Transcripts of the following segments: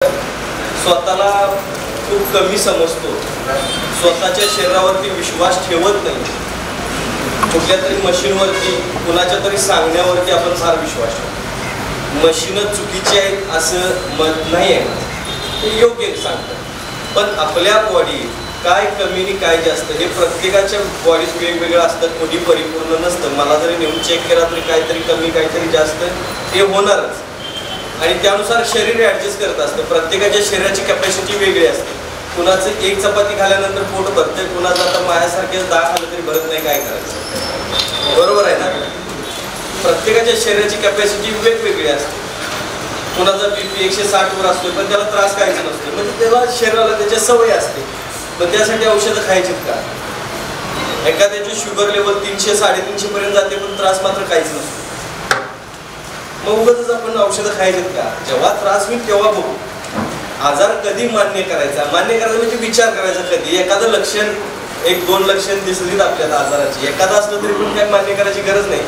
स्वतःला खूप कमी समजतो, स्वतःच्या शरीरावरती विश्वास ठेवत नाही, कुठल्या तरी मशीनवरती कुणाच्या तरी सांगण्यावरती आपण फार विश्वास ठेवतो. मशीनच चुकीची आहेत असं मत नाही आहे, ते योग्य सांगतात. पण आपल्या बॉडी काय कमी आणि काय जास्त हे प्रत्येकाच्या बॉडीत वेगवेगळं असतं, कोणी परिपूर्ण नसतं. मला जरी नेऊन चेक केला तरी काहीतरी कमी काहीतरी जास्त हे होणारच, आणि त्यानुसार शरीर ॲडजस्ट करत असतं. प्रत्येकाच्या शरीराची कॅपॅसिटी वेगळी असते. कुणाचं एक चपाती खाल्यानंतर पोट भरतंय, कुणाचं आता माझ्यासारखे 10 खाल्लं तरी भरत नाही, काय करायचं? बरोबर आहे ना? प्रत्येकाच्या शरीराची कॅपॅसिटी वेगवेगळी असते. कुणाचा BP 160 वर असतो पण त्याला त्रास काहीच नसतो, म्हणजे त्याला शरीराला त्याच्या सवय असते. पण त्यासाठी औषधं खायचीत का? एखाद्याची शुगर लेवल 300 350 पर्यंत जाते पण त्रास मात्र काहीच नसतो. मग उगाच आपण औषधं खायचीत का? जेव्हा त्रास होईल तेव्हा बघू. आजार कधी मान्य करायचा? मान्य करायचा म्हणजे विचार करायचा कधी. एखादं लक्षण 1-2 लक्षण दिसलीत आपल्याला आजाराची, एखादं असलं तरी पण काय मान्य करायची गरज नाही.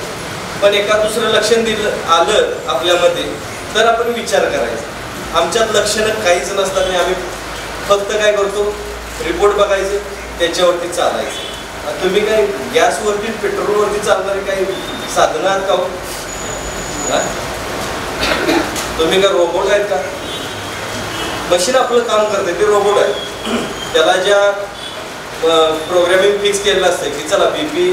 पण एका दुसरं लक्षण आलं आपल्यामध्ये तर आपण विचार करायचा. आमच्यात लक्षणं काहीच नसतात आणि आम्ही फक्त काय करतो, रिपोर्ट बघायचे, त्याच्यावरती चालायचं. तुम्ही काय गॅसवरती पेट्रोलवरती चालणारे काही साधनं आहात का? तुम्ही काय रोबोट आहेत का? मशीन आपलं काम करते, ते रोबोट आहे. त्याला ज्या प्रोग्रामिंग फिक्स केलेलं असतं की चला BP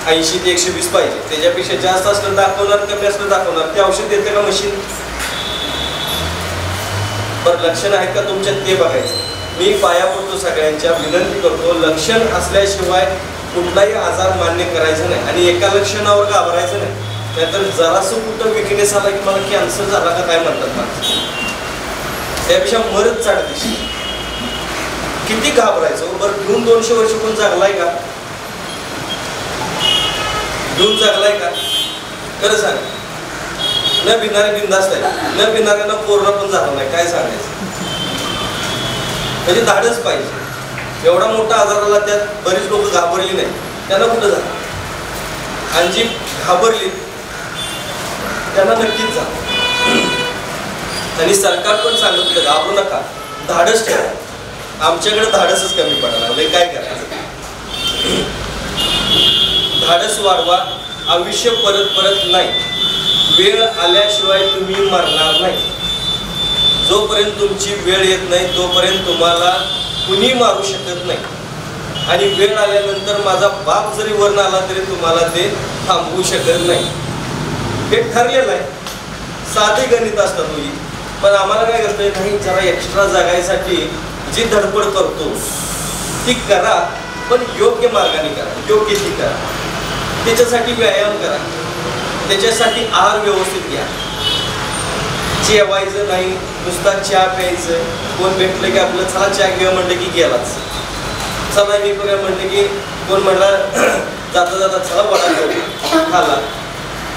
80 ते 120 पाहिजे, त्याच्यापेक्षा जास्त असलं दाखवणार, कमी असलं दाखवणार. ते औषध देते का मशीन? बरं, लक्षण आहेत का तुमच्यात ते बघायचं. मी पाया पडतो, सगळ्यांच्या विनंती करतो, लक्षण असल्याशिवाय कुठलाही आजार मान्य करायचं नाही आणि एका लक्षणावर घाबरायचं नाही. नाहीतर जरासं कुठं विकनेस आला की मला कॅन्सर झाला का काय म्हणतात माणसं, त्यापेक्षा मरत चाडते. किती घाबरायचं? बरं, घेऊन 200 वर्ष कोण जगलाय का? घेऊन जगलाय का? खरं सांग. न भिणारे बिंदास्त आहे, न भिणाऱ्यांना कोरोना पण झाला नाही, काय सांगायचं? म्हणजे धाडच पाहिजे. एवढा मोठा आजार आला, त्यात बरीच लोक घाबरली नाही, त्यांना कुठं झालं? आणि जी घाबरली त्यांना नक्कीच झालं. आणि सरकार पण सांगितलं घाबरू नका, धाडस ठेवा. आमच्याकडे धाडसच कमी पडायला लागले, काय करायचं? धाडस वाढवा. आयुष्य परत नाही. वेळ आल्याशिवाय तुम्ही मरणार नाही. जोपर्यंत तुमची वेळ येत नाही तोपर्यंत तुम्हाला कुणी मारू शकत नाही. आणि वेळ आल्यानंतर माझा बाप जरी वर्ण आला तरी तुम्हाला ते थांबवू शकत नाही. हे ठरलेलं आहे. साधे गणित असतात मुली. पण आम्हाला काय करतोय, नाही जरा एक्स्ट्रा जगायसाठी जी धडपड करतो ती करा, पण योग्य मार्गाने करा, योग्य ती करा. त्याच्यासाठी व्यायाम करा, त्याच्यासाठी आहार व्यवस्थित घ्या. जेवायचं नाही, नुसता चहा प्यायचं. कोण भेटलं की आपलं चला चहा घेऊया म्हणलं की गेलाच, चला हे करूया म्हणलं की कोण म्हणला जाता जाता चला वडा खाल्ला,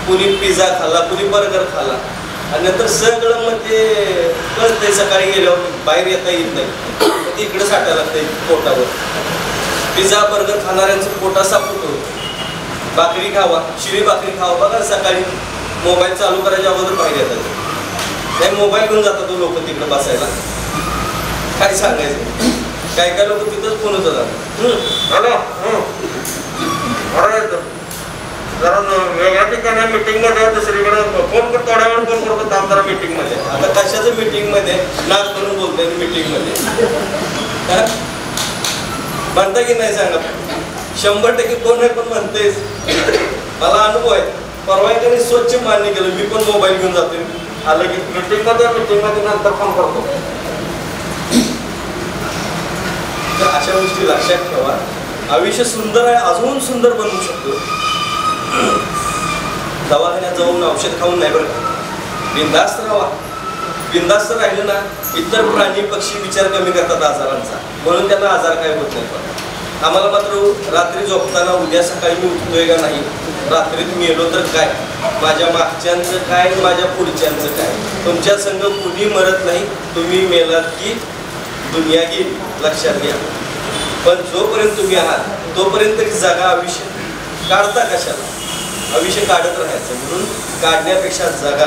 कुणी पिझ्झा खाल्ला, कुणी बर्गर खाल्ला, आणि नंतर सगळं मग ते कळतंय सकाळी गेल्यावर बाहेर येता येत नाही, ते इकडे साठायला लागतंय पोटावर. पिझ्झा बर्गर खाणाऱ्यांचं पोटा सापडतो. भाकरी खावा, शिळी भाकरी खावा. बघा सकाळी मोबाईल चालू करायच्या अगोदर बाहेर येतात, नाही मोबाईल घेऊन जातात तो लोक तिकडे बसायला. काय सांगायचं? काय काय लोक तिथंच फोन होतं जरा वेगळ्या ठिकाणी मीटिंगमध्ये दुसरीकडे फोन करतो, थोड्या वेळ फोन करतो थांब जरा मीटिंगमध्ये. आता कशाचं मीटिंगमध्ये? नाक करून बोलतोय मीटिंगमध्ये, म्हणता की नाही सांगा? 100% कोण आहे पण म्हणतेच. मला अनुभव आहे. परवा एकाने स्वच्छ मान्य केलं, मी पण मोबाईल घेऊन जातोय, आलं की मीटिंगमध्ये नंतर फोन करतो. तर अशा गोष्टी लक्षात ठेवा. आयुष्य सुंदर आहे, अजून सुंदर बनवू शकतो. दवाखान्यात जाऊन औषध खाऊन नाही बरं का. बिंदास्त राहा. बिंदास्त राहिलं ना, इतर प्राणी पक्षी विचार कमी करतात आजारांचा, म्हणून त्यांना आजार काय होत नाही. पण आम्हाला मात्र रात्री झोपताना उद्या सकाळी मी उठतोय का नाही, रात्रीत मेलो तर काय, माझ्या मागच्यांचं काय, माझ्या पुढच्यांचं काय. तुमच्या संग कुणी मरत नाही. तुम्ही मेलात की दुनिया गेली, लक्षात घ्या. पण जोपर्यंत तुम्ही आहात तोपर्यंत तरी जागा. आयुष्य काढता कशाला? आयुष्य काढत राहायचं, म्हणून काढण्यापेक्षा जगा.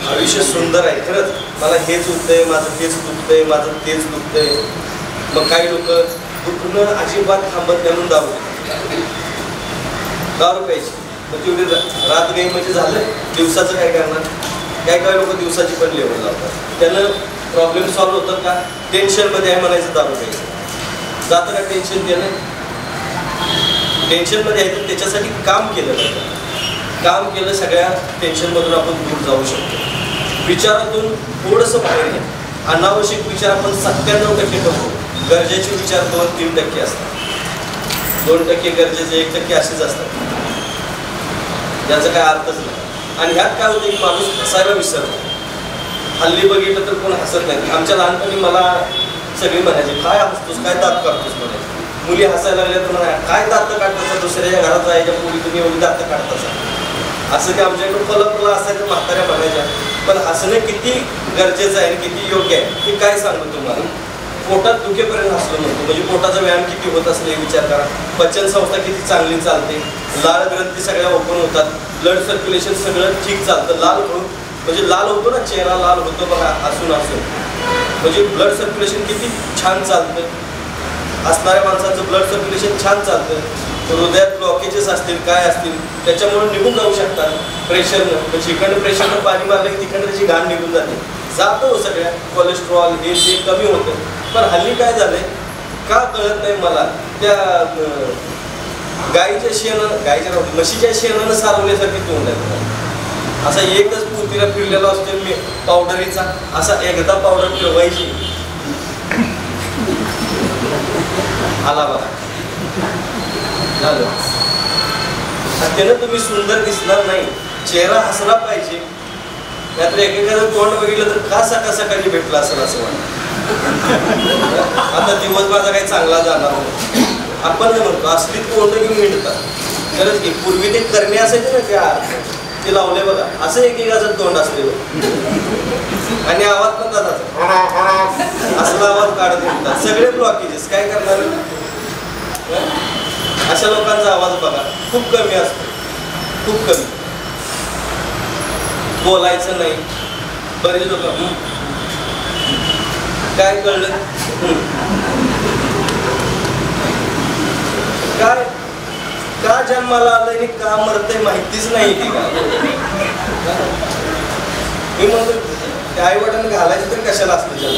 आयुष्य सुंदर आहे खरंच, मला हेच दुखतंय, माझं हेच दुखतंय, माझं तेच दुखतंय. मग काही लोक दुखणं अजिबात थांबत नाही म्हणून दारू प्यायची. मग तेवढी रात गई म्हणजे झालं, दिवसाचं काय करणार. काही लोक दिवसाची पण लेवल लावतात, त्यानं प्रॉब्लेम सॉल्व्ह होतात का. टेन्शनमध्ये आहे म्हणायचं दारू प्यायचं, जातं का टेन्शन. त्यानं टेन्शनमध्ये आहे तर त्याच्यासाठी काम केलं जातं. काम केलं सगळ्या टेन्शनमधून आपण दूर जाऊ शकतो. विचारातून थोडंसं बाहेर घ्या. अनावश्यक विचार आपण 97% करतो, गरजेचे विचार 2-3% असतात. 2% गरजेचे, 1% असेच असतात. याचा काय अर्थच नाही. आणि ह्यात काय होतं की माणूस हसायला विसरतो. हल्ली बघितलं तर कोण हसत नाही. आमच्या लहानपणी मला सगळी म्हणायचे, काय हसतोस, काय दात काढतोस म्हणायचे. मुली हसायला लागल्या तर म्हणा, काय दात काढतासा, दुसऱ्याच्या घरात जायच्या पूर्वी तुम्ही एवढी दात काढतासा. असं की आमच्याकडून फलफला असायचं, म्हाताऱ्या म्हणायच्या. पण हसणं किती गरजेचं आहे आणि किती योग्य आहे हे काय सांगतो तुम्हाला. पोटात दुखेपर्यंत हसलं म्हणतो, म्हणजे पोटाचा व्यायाम किती होत असेल हे विचार करा. पचन संस्था किती चांगली चालते, लाळ ग्रंथी सगळ्या ओपन होतात, ब्लड सर्क्युलेशन सगळं ठीक चालतं. लाल म्हणजे लाल होतो ना, चेहरा लाल होतो बघा हसून हसून, म्हणजे ब्लड सर्क्युलेशन किती छान चालतं. हसणाऱ्या माणसाचं ब्लड सर्क्युलेशन छान चालतं. हृदयात ब्लॉकेजेस असतील काय असतील त्याच्यामुळे निघून जाऊ शकतात प्रेशरनं. म्हणजे इकडनं प्रेशरनं पाणी मारलं की तिकडनं त्याची घाण निघून जाते, जातो सगळ्या कोलेस्ट्रॉल हे ते कमी होतं. पण हल्ली काय झालंय का कळत नाही मला, त्या गाईच्या शेणानं, गाईच्या म्हशीच्या शेणानं सारवल्यासारखी तोंड आहे. असा एकच पुतीला फिरलेला असतो मी पावडरीचा, असा एकदा पावडर फिरवायची आला बघा झालं. त्यानं तुम्ही सुंदर दिसणार नाही, चेहरा हसला पाहिजे. नाहीतर एकेकाचं तोंड बघितलं तर का सकाळ सकाळी भेटला असेल असं वाटतं. आता दिवस माझा काही चांगला जाणार नाही. आपण म्हणतो असली तोंड घेऊन मिळतात खरंच की. पूर्वी ते करणे असायचे ना ते लावले बघा, असं एकेकाचं तोंड असते आणि आवाज पण जातात, असला आवाज काढत येतात. सगळे ब्लॉकेजेस काय करणार. अशा लोकांचा आवाज बघा खूप कमी असतो, खूप कमी. बोलायचं नाही. बरेच लोक काय कळलं काय का जन्माला आलंय आणि का मरतंय माहितीच नाही. ती का मी म्हणतो त्या आई वडिलांनी घालायचं तरी कशाला असतं जन्म.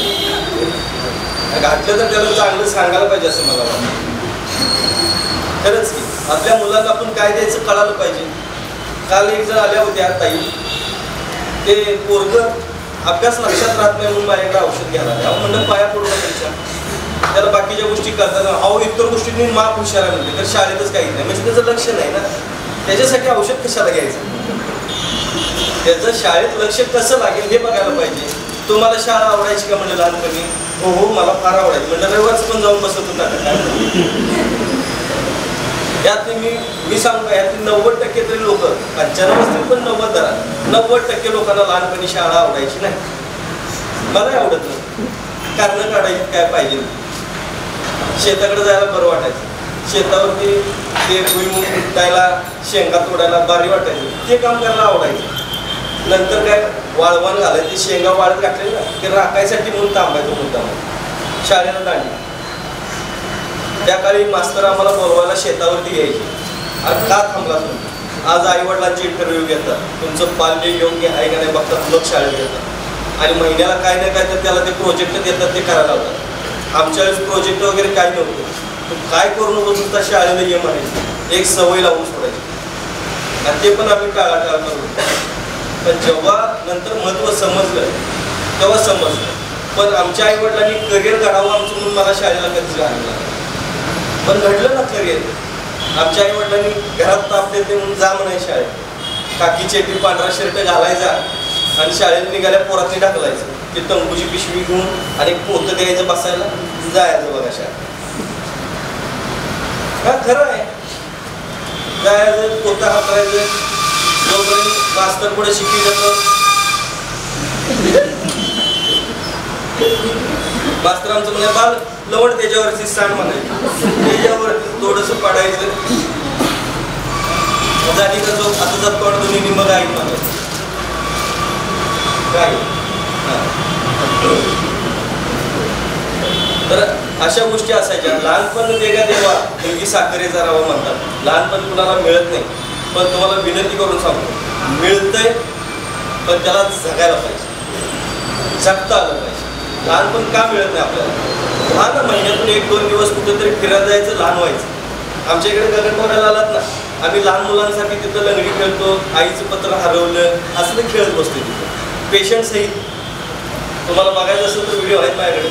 घातलं तर त्याला चांगलं सांगायला पाहिजे असं मला वाटतं. खरंच की आपल्या मुलांना आपण काय द्यायचं कळालं पाहिजे. काल एक जण आल्या होत्या ताई, ते पोरग अभ्यास लक्षात राहत नाही म्हणून माझ्याकडे औषध घ्यायला. म्हणलं पाया पडू त्याच्या, त्याला बाकीच्या गोष्टी करताना अहो इतर गोष्टींनी माप हुशार म्हणते तर शाळेतच काहीच नाही, म्हणजे त्याचं लक्ष नाही ना. त्याच्यासाठी औषध कशाला घ्यायचं, त्याचं शाळेत लक्ष कसं लागेल हे बघायला पाहिजे. तुम्हाला शाळा आवडायची का म्हणलं लहानपणी. हो हो मला फार आवडायची. म्हणलं रविवारचं पण जाऊन बसत होता का. यातली मी सांगू का, यातली 90% तरी लोक, 95 असतील पण 90 धरा, 90% लोकांना लहानपणी शाळा आवडायची नाही. मलाही आवडत नाही. कारण काढायची काय पाहिजे. शेताकडे जायला बरं वाटायचं, शेतावरती ते भुईमुग उठायला शेंगा तोडायला भारी वाटायचं, ते काम करायला आवडायचं. नंतर काय वाळवण घालायचं, ते शेंगा वाळत घातले ना ते राखायसाठी म्हणून थांबायचं मुद्दाम शाळेला दांडी. त्या काळी मास्तर आम्हाला बोलवायला शेतावरती यायचे. आज का थांबला तुम्ही. आज आई वडिलांची इंटरव्ह्यू घेतात, तुमचं पाल्य योग्य आहे का नाही बघतात, लोक शाळेत घेतात आणि महिन्याला काय ना काय तर त्याला ते प्रोजेक्ट देतात, ते करायला लावतात. आमच्या वेळेस प्रोजेक्ट वगैरे काय नव्हतं. काय करून बसून शाळेला ये म्हणायचं, एक सवय लावून सोडायची आणि ते पण आम्ही टाळाटाळ करतो. पण जेव्हा नंतर महत्त्व समजलं तेव्हा समजलं. पण आमच्या आई वडिलांनी करिअर घडावं आमचं म्हणून मला शाळेला कधीच घाललं, पण घडलं ना करिअर. आमच्या आई वडिलांनी घरात ताप देते म्हणून जा म्हणायचं शाळेत, काकी चेटी पांढरा शर्ट घालायचा आणि शाळेत निघाल्या पोरातनी ढकलायचं, ते तंबूची पिशवी घेऊन आणि पोतं द्यायचं बसायला, जायचं बघा शाळेत. हा खरं आहे, जायचं पोतं हातायचं, जोपर्यंत मास्तर पुढे शिकवी जातं. मास्तर आमचं म्हणजे बाल लवड त्याच्यावरची सांड म्हणायची, त्याच्यावरती थोडंसं पडायचं, झाली का जो आता जात तोड दोन्ही मग आई म्हणायचं. काय तर अशा गोष्टी असायच्या. लहानपण देगा देवा मुलगी साखरेचा रावा म्हणतात. लहानपण कुणाला मिळत नाही, पण तुम्हाला विनंती करून सांगतो मिळतंय, पण त्याला जगायला पाहिजे, जगता आलं पाहिजे. लहानपण का मिळत नाही आपल्याला? हा ना, महिन्यातून 1-2 दिवस कुठेतरी फिरायला जायचं, लहान व्हायचं. आमच्या इकडे गगनबावड्याला आलात ना, आम्ही लहान मुलांसाठी तिथं लंगडी खेळतो, आईचं पत्र हरवलं असं ते खेळत बसतो तिथं पेशंट सहित. तुम्हाला बघायचं असेल तर व्हिडिओ आहेत माझ्याकडे.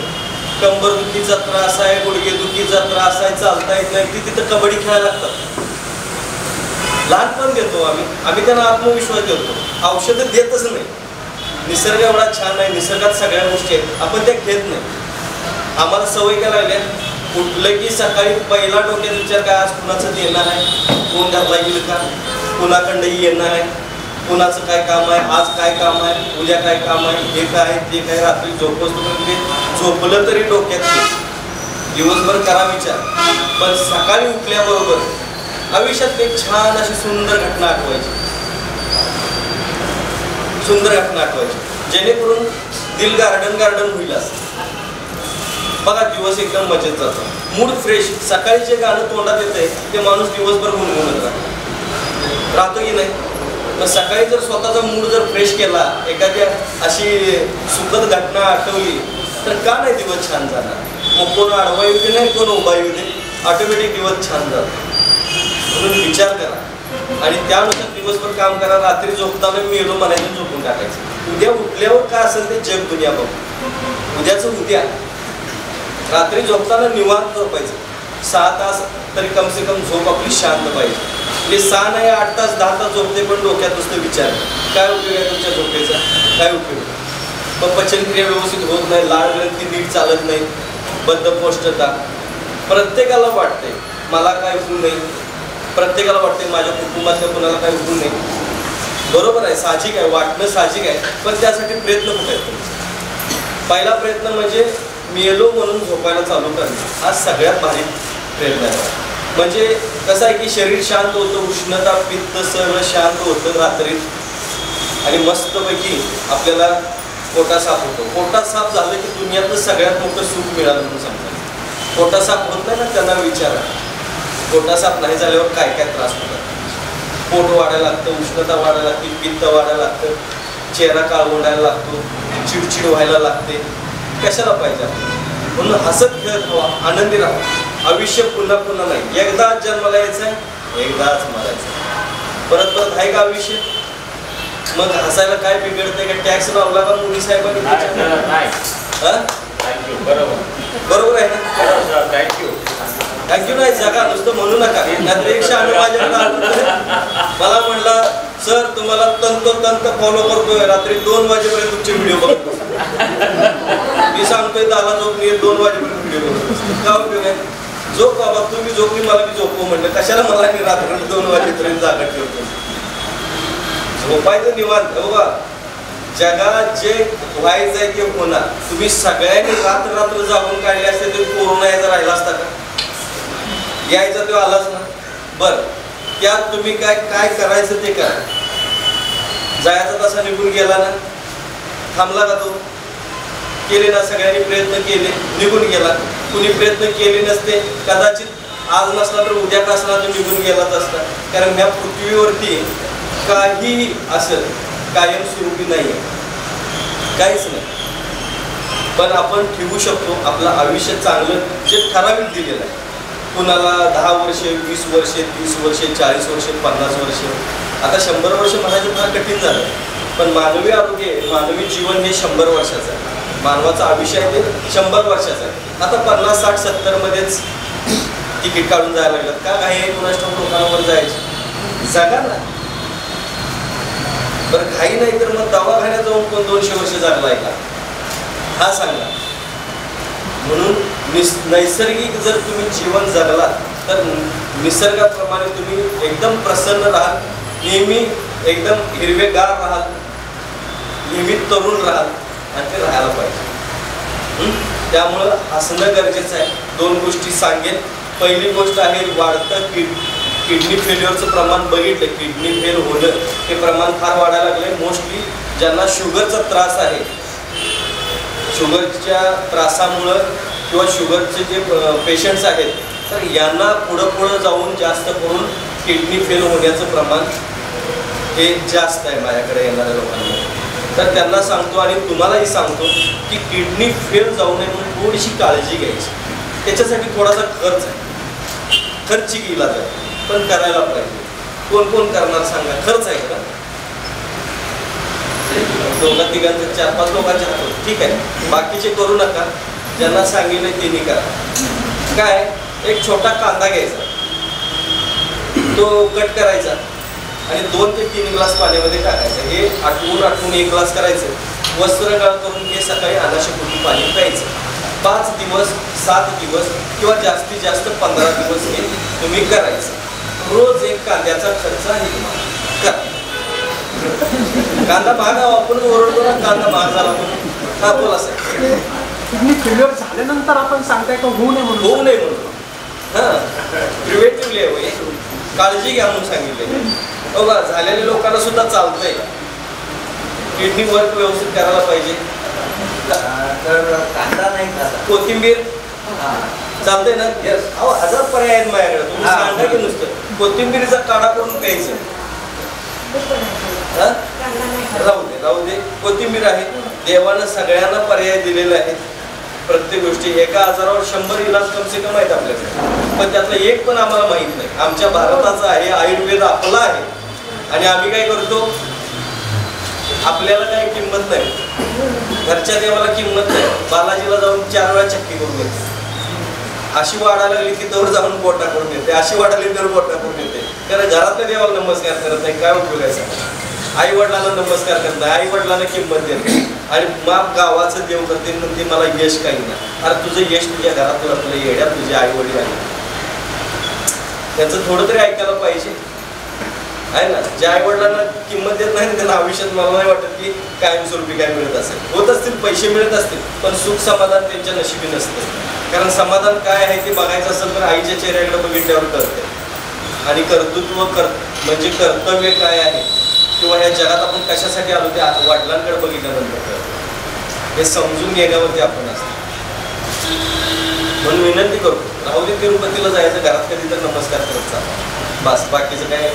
कंबर दुखीचा त्रास आहे, गुडघे दुखीचा त्रास आहे, चालता येत नाही, ती तिथं कबड्डी खेळायला लागतात. लहानपण देतो आम्ही त्यांना आत्मविश्वास देतो. औषधं देतच नाही. निसर्ग एवढा छान आहे, निसर्गात सगळ्या गोष्टी आहेत, आपण त्या घेत नाही. आम्हाला सवय काय लागल्या, उठलं की सकाळी पहिला डोक्यात विचार काय, आज कुणाचं देणं आहे, कोण घरला येईल का, कुणाकडंही येणं आहे, कुणाचं काय काम आहे, आज काय काम आहे, उद्या काय काम आहे, हे काय ते काय. रात्री झोपलं तरी डोक्यात दिवसभर करा विचार, पण सकाळी उठल्याबरोबर आयुष्यात एक छान अशी सुंदर घटना आठवायची, जेणेकरून दिल गार्डन होईल असं. बघा दिवस एकदम मजेत जातो, मूड फ्रेश. सकाळी जे गाणं तोंडात येतंय ते माणूस दिवसभर गुणगुणत राहतो की नाही? मग सकाळी जर स्वतःचा मूड जर फ्रेश केला, एखादी अशी सुखद घटना आठवली तर का नाही दिवस छान जाणार? मग कोण आडवा येऊ दे नाही, कोण उभा येऊ दे, ऑटोमॅटिक दिवस छान जातो. म्हणून विचार करा आणि त्यानुसार दिवसभर काम करा. रात्री झोपताना मेलो म्हणायचं, झोपून टाकायचं. उद्या उठल्यावर काय असेल ते जग दुनिया बघ, उद्याचं उद्या. रात्री झोपताना निवांत झोपायचं, 6 तास तरी कम से कम झोप आपली शांत पाहिजे. म्हणजे 6 नाही 8 तास 10 तास झोपते, पण डोक्यात नुसतं विचार काय उपयोग आहे तुमच्या झोपेचा, काय उपयोग? पण पचनक्रिया व्यवस्थित होत नाही, लाळ ग्रंथी नीट चालत नाही, बद्धकोष्ठता. प्रत्येकाला वाटते मला काय होऊ नये, प्रत्येकाला वाटते माझ्या कुटुंबातल्या कोणाला काय होऊ नये. बरोबर आहे, साहजिक आहे, वाटणं साहजिक आहे, पण त्यासाठी प्रयत्न कुठे आहेत? पहिला प्रयत्न म्हणजे मेलो म्हणून झोपायला चालू करणे, हा सगळ्यात भारी प्रयत्न आहे. म्हणजे कसं आहे की शरीर शांत होतं, उष्णता पित्त सर्व शांत होतं रात्रीत, आणि मस्तपैकी आपल्याला पोटा साफ होतो. पोटा साफ झालं की दुनियातलं सगळ्यात मोठं सुख मिळालं म्हणून सांगतात. पोटा साफ होत नाही ना, त्यांना विचारा. पोटा साफ नाही झाल्यावर काय काय त्रास होतात. पोट वाढायला लागतं, उष्णता वाढायला लागते, पित्त वाढायला लागतं, चेहरा काळवंडायला लागतो, चिडचिड व्हायला लागते. कशाला पाहिजे? म्हणून हसत खेळत राहा, आनंदी राहा. आयुष्य पुन्हा पुन्हा नाही, एकदाच जन्माला यायचं आहे, एकदाच मरायचं. परत परत आहे का आयुष्य? मग हसायला काय बिघडतंय का? टॅक्स लावला का मोदी साहेबांनी? बरोबर आहे ना? थँक्यू नाही, जगा नुसतं म्हणू नका. नाहीतर एक शहाणं माझ्याकडे मला म्हणला, सर तुम्हाला तंतोतंत फॉलो करतोय, रात्री 2 वाजेपर्यंत तुमचे व्हिडिओ बघतो. मी सांगतोय 10ला झोप, 2 वाजेपर्यंत व्हिडिओ बघतो. काय उपयोग आहे? झोप बाबा, तुम्ही झोपली मला मी झोपू म्हणलं. कशाला मला मी रात्री 2 वाजेपर्यंत जागा ठेवतो? झोपायचं निवांत. बघा जगात जे व्हायचंय ते होणार. तुम्ही सगळ्यांनी रात्र जागून काढले असते तर कोरोना यायचा राहिला असता का? यायचा तो आलाच ना. बर त्यात तुम्ही काय काय करायचं ते करा. जायचा तसा निघून गेला ना, थांबला का तो? केले ना, सगळ्यांनी प्रयत्न केले, निघून गेला. कुणी प्रयत्न केले नसते, कदाचित आज नसला तर उद्या नसला तर निघून गेलाच असता. कारण या पृथ्वीवरती काही असेल कायमस्वरूपी नाही आहे, काहीच नाही. पण आपण ठेवू शकतो आपलं आयुष्य चांगलं जे ठराविक दिलेलं आहे. कुणाला 10 वर्षे, 20 वर्षे, 30 वर्षे, 40 वर्षे, 50 वर्षे. आता 100 वर्ष म्हणायचं फार कठीण झालं. पण मानवी आरोग्य, मानवी जीवन हे 100 वर्षाचं आहे. मानवाचं आयुष्य आहे ते 100 वर्षाचं आहे. आता 50, 60, 70 मध्येच तिकीट काढून जायला लागलं का? काही कोणाष्ट लोकांवर जायचे, जागा ना. बरं घाई नाही तर मग दवाखान्यात जाऊन कोण 200 वर्ष जगलाय का? हा सांगा. म्हणून नैसर्गिक जर तुम्ही जीवन जगला तर निसर्गाप्रमाणे तुम्ही एकदम प्रसन्न राहाल, नेहमी एकदम हिरवेगार राहाल, नेहमी तरुण राहाल, आणि ते राहायला पाहिजे. त्यामुळं हसणं गरजेचं आहे. 2 गोष्टी सांगेन. पहिली गोष्ट आहे वाढतं किडनी फेल्युअरचं प्रमाण बघितलं. किडनी फेल होणं हे प्रमाण फार वाढायला लागलंय. मोस्टली ज्यांना शुगरचा त्रास आहे, शुगरच्या त्रासामुळं किंवा शुगरचे जे पेशंट्स आहेत, तर यांना पुढं जाऊन जास्त करून किडनी फेल होण्याचं प्रमाण हे जास्त आहे माझ्याकडे येणाऱ्या लोकांना. तर त्यांना सांगतो आणि तुम्हालाही सांगतो की किडनी फेल जाऊ नये म्हणून थोडीशी काळजी घ्यायची. त्याच्यासाठी थोडासा खर्च आहे, खर्चिक इलाज आहे, पण करायला पाहिजे. कोण कोण करणार सांगा? खर्च आहे का? 2-3 4-5 लोकांच्या हातात ठीक आहे, बाकीचे करू नका. ज्यांना सांगितलं त्यांनी करा. काय, एक छोटा कांदा घ्यायचा, तो कट करायचा आणि 2 ते 3 ग्लास पाण्यामध्ये टाकायचं. हे आटवून 1 ग्लास करायचं. वस्त्रगाळ करून हे सकाळी अनाशेपोटी पाणी प्यायचं. 5 दिवस 7 दिवस किंवा जास्तीत जास्त 15 दिवस हे तुम्ही करायचं. रोज एक कांद्याचा खर्च आहे तुम्हाला करा. कांदा महाग आपण ओरडतो ना, कांदा महाग झाला म्हणून. हा बोला साहेब. किडनी फेल्युअर झाल्यानंतर आपण सांगताय का होऊ नये म्हणून? होऊ नये म्हणून. हां, प्रिव्हेंटिव्हली आहे, काळजी घ्या म्हणून सांगितले. बघा, झालेल्या लोकांना सुद्धा चालतंय. किडनी वर्क व्यवस्थित करायला पाहिजे. कांदा नाही खात. कोथिंबीर चालतंय ना? अहो, 1000 पर्याय आहेत माझ्याकडे. तुम्ही सांगा की नुसतं कोथिंबीरीचा काढा करून प्यायचं. राहू दे. कोथिंबीर आहे. देवानं सगळ्यांना पर्याय दिलेले आहेत. प्रत्येक गोष्टी एका आजारावर 100 इलाज कमसे कम आहेत आपल्याकडे, पण त्यातलं एक पण आम्हाला माहीत नाही. आमच्या भारताचा आहे, आयुर्वेद आपला आहे आणि आम्ही काय करतो, आपल्याला काही किंमत नाही, घरच्या देवाला किंमत नाही. बालाजीला जाऊन 4 वेळा चक्की करून येते. अशी वाढायला लागली की तोवर जाऊन बोटा करून येते, अशी वाढाली तर बोटा करून येते. कारण घरातल्या देवाला नमस्कार करत नाही, काय उपयोगायचा? आई वडिलांना नमस्कार करत नाही, आई वडिलांना किंमत देत नाही आणि माप गावाचं देव करते म्हणते मला यश काही नाही. अरे तुझं यश तुझ्या घरात तुला येड्या तुझे आई वडील आहे, त्यांचं थोडं तरी ऐकायला पाहिजे आहे ना. ज्या आई वडिलांना किंमत देत नाही त्यांना आयुष्यात मला नाही वाटत की कायमस्वरूपी काय मिळत असेल. होत असतील, पैसे मिळत असतील, पण सुख समाधान त्यांच्या नशिबी नसते. कारण समाधान काय आहे ते बघायचं असेल तर आईच्या चेहऱ्याकडे बघितल्यावर कळते. आणि कर्तृत्व म्हणजे कर्तव्य काय आहे किंवा ह्या जगात आपण कशासाठी आलो ते वडिलांकडे बघितल्यानंतर कळतं. हे समजून घेण्यावरती आपण असतो. म्हणून विनंती करतो, राहू दे तिरुपतीला जायचं, घरात कधी तर नमस्कार करत चालला बस, बाकीचं काय